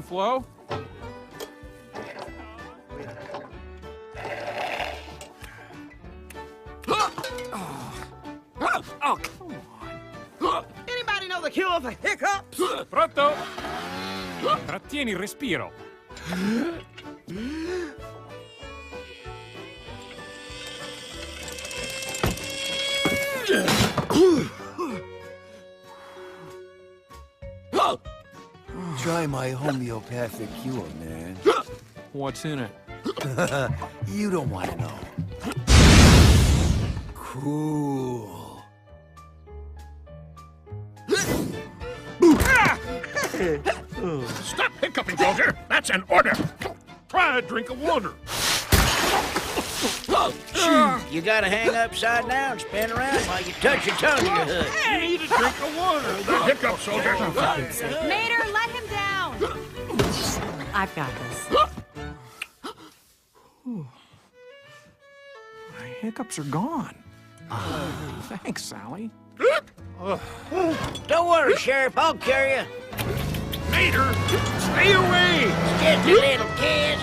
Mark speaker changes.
Speaker 1: morning, Flo. Oh, come on.
Speaker 2: Anybody know the cure for hiccups?
Speaker 1: Pronto? Trattieni il respiro.
Speaker 3: Try my homeopathic cure, man.
Speaker 1: What's in it?
Speaker 3: You don't want to know. Cool.
Speaker 4: Stop hiccuping, soldier! That's an order! Try a drink of water.
Speaker 2: You gotta hang upside down, spin around while you touch your tongue to your hood.
Speaker 4: You need a drink of water. The hiccup, soldier.
Speaker 5: Mater, let him down! I've got this.
Speaker 1: My hiccups are gone. Thanks, Sally.
Speaker 2: Don't worry, Sheriff, I'll carry you.
Speaker 4: Mater, stay away!
Speaker 2: Just a little kiss.